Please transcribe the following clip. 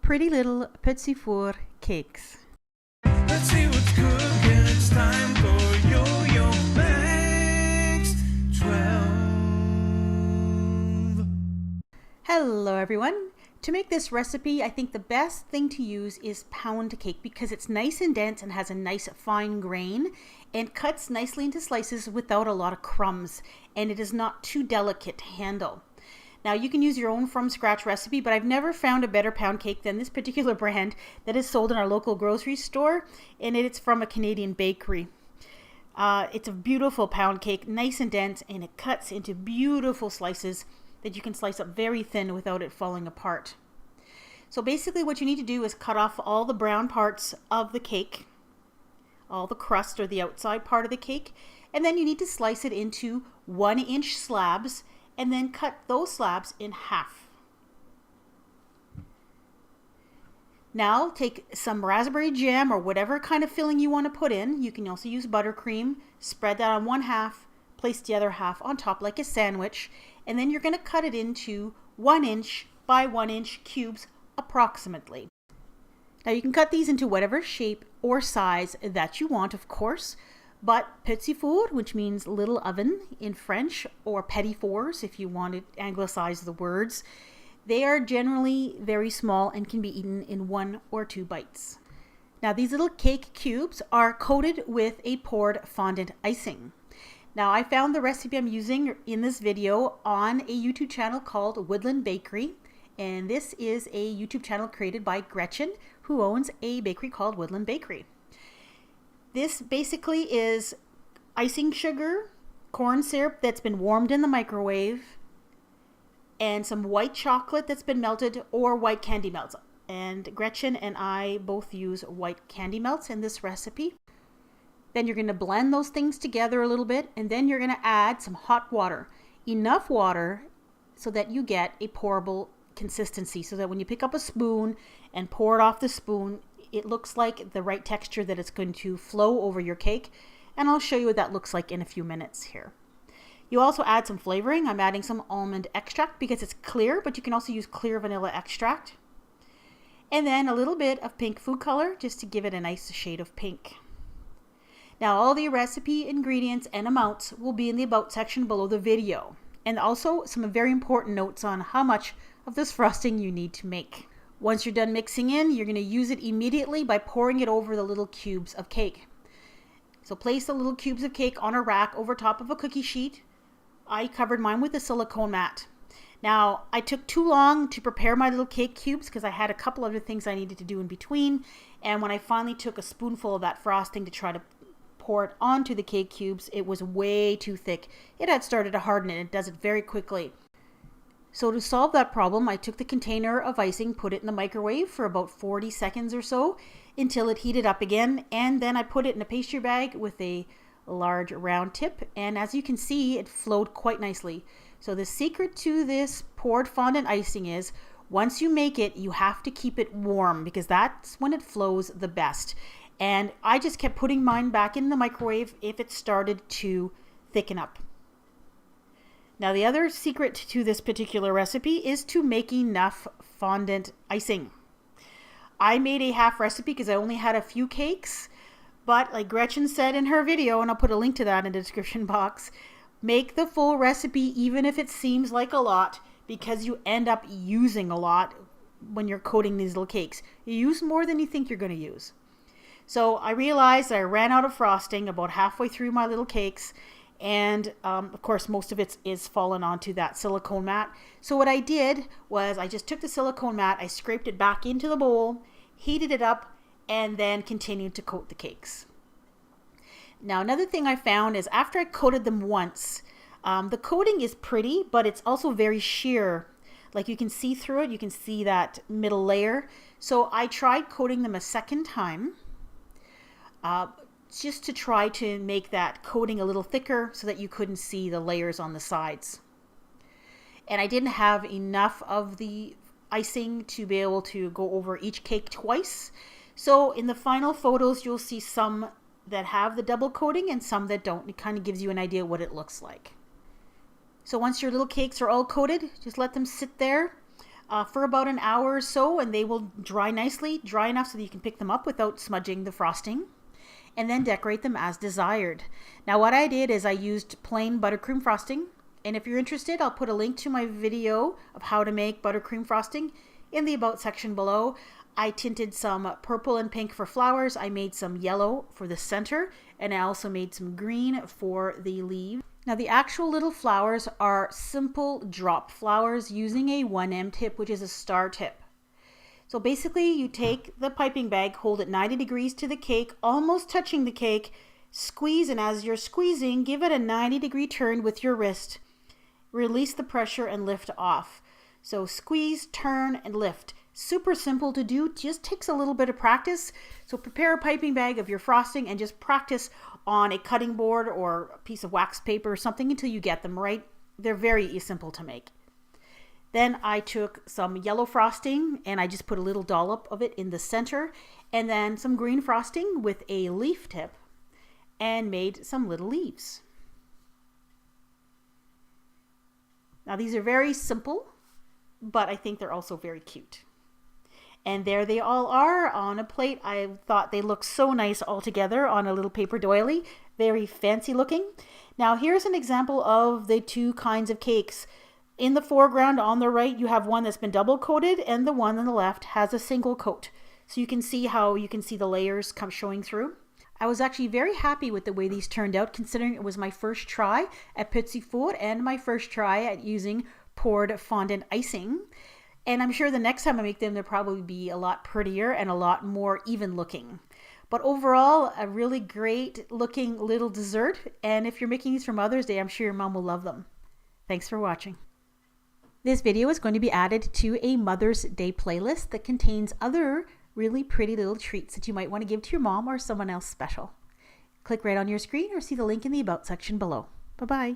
pretty little Petits Fours cakes. Let's see what's cooking. It's time for yoyomax12. Hello everyone. To make this recipe, I think the best thing to use is pound cake because it's nice and dense and has a nice fine grain and cuts nicely into slices without a lot of crumbs, and it is not too delicate to handle. Now you can use your own from scratch recipe, but I've never found a better pound cake than this particular brand that is sold in our local grocery store, and it's from a Canadian bakery. It's a beautiful pound cake, nice and dense, and it cuts into beautiful slices that you can slice up very thin without it falling apart. So basically what you need to do is cut off all the brown parts of the cake, all the crust or the outside part of the cake, and then you need to slice it into 1-inch slabs and then cut those slabs in half. Now take some raspberry jam or whatever kind of filling you want to put in. You can also use buttercream. Spread that on one half, place the other half on top like a sandwich, and then you're going to cut it into 1-inch by 1-inch cubes approximately. Now you can cut these into whatever shape or size that you want, of course, but Petits Fours, which means little oven in French, or Petits Fours if you want to anglicize the words, they are generally very small and can be eaten in 1 or 2 bites. Now these little cake cubes are coated with a poured fondant icing. Now I found the recipe I'm using in this video on a YouTube channel called Woodland Bakery, and this is a YouTube channel created by Gretchen, who owns a bakery called Woodland Bakery. This basically is icing sugar, corn syrup that's been warmed in the microwave, and some white chocolate that's been melted or white candy melts. And Gretchen and I both use white candy melts in this recipe. Then you're going to blend those things together a little bit, and then you're going to add some hot water. Enough water so that you get a pourable consistency, so that when you pick up a spoon and pour it off the spoon, it looks like the right texture that it's going to flow over your cake. And I'll show you what that looks like in a few minutes here. You also add some flavoring. I'm adding some almond extract because it's clear, but you can also use clear vanilla extract. And then a little bit of pink food color just to give it a nice shade of pink. Now all the recipe ingredients and amounts will be in the about section below the video. And also some very important notes on how much of this frosting you need to make. Once you're done mixing in, you're going to use it immediately by pouring it over the little cubes of cake. So place the little cubes of cake on a rack over top of a cookie sheet. I covered mine with a silicone mat. Now I took too long to prepare my little cake cubes because I had a couple other things I needed to do in between. And when I finally took a spoonful of that frosting to try to pour it onto the cake cubes, it was way too thick. It had started to harden and it does it very quickly. So to solve that problem, I took the container of icing, put it in the microwave for about 40 seconds or so until it heated up again, and then I put it in a pastry bag with a large round tip, and as you can see, it flowed quite nicely. So the secret to this poured fondant icing is once you make it, you have to keep it warm because that's when it flows the best. And I just kept putting mine back in the microwave if it started to thicken up. Now the other secret to this particular recipe is to make enough fondant icing. I made a half recipe because I only had a few cakes, but like Gretchen said in her video, and I'll put a link to that in the description box, make the full recipe even if it seems like a lot, because you end up using a lot when you're coating these little cakes. You use more than you think you're going to use. So I realized I ran out of frosting about halfway through my little cakes, and of course most of it is fallen onto that silicone mat. So what I did was I just took the silicone mat, I scraped it back into the bowl, heated it up, and then continued to coat the cakes. Now another thing I found is after I coated them once, the coating is pretty, but it's also very sheer. Like you can see through it, you can see that middle layer. So I tried coating them a second time, just to try to make that coating a little thicker so that you couldn't see the layers on the sides. And I didn't have enough of the icing to be able to go over each cake twice. So in the final photos, you'll see some that have the double coating and some that don't. It kind of gives you an idea what it looks like. So once your little cakes are all coated, just let them sit there. for about an hour or so, and they will dry nicely, dry enough so that you can pick them up without smudging the frosting, and then decorate them as desired. Now what I did is I used plain buttercream frosting, and if you're interested, I'll put a link to my video of how to make buttercream frosting in the about section below. I tinted some purple and pink for flowers. I made some yellow for the center, and I also made some green for the leaves. Now the actual little flowers are simple drop flowers using a 1M tip, which is a star tip. So basically you take the piping bag, hold it 90 degrees to the cake, almost touching the cake, squeeze, and as you're squeezing, give it a 90-degree turn with your wrist. Release the pressure and lift off. So squeeze, turn, and lift. Super simple to do, just takes a little bit of practice. So prepare a piping bag of your frosting and just practice on a cutting board or a piece of wax paper or something until you get them right. They're very simple to make. Then I took some yellow frosting and I just put a little dollop of it in the center, and then some green frosting with a leaf tip, and made some little leaves. Now these are very simple, but I think they're also very cute. And there they all are on a plate. I thought they looked so nice all together on a little paper doily. Very fancy looking. Now here's an example of the two kinds of cakes. In the foreground on the right, you have one that's been double coated, and the one on the left has a single coat. So you can see how you can see the layers come showing through. I was actually very happy with the way these turned out, considering it was my first try at Petits Fours and my first try at using poured fondant icing. And I'm sure the next time I make them, they'll probably be a lot prettier and a lot more even looking. But overall, a really great looking little dessert. And if you're making these for Mother's Day, I'm sure your mom will love them. Thanks for watching. This video is going to be added to a Mother's Day playlist that contains other really pretty little treats that you might want to give to your mom or someone else special. Click right on your screen or see the link in the About section below. Bye-bye.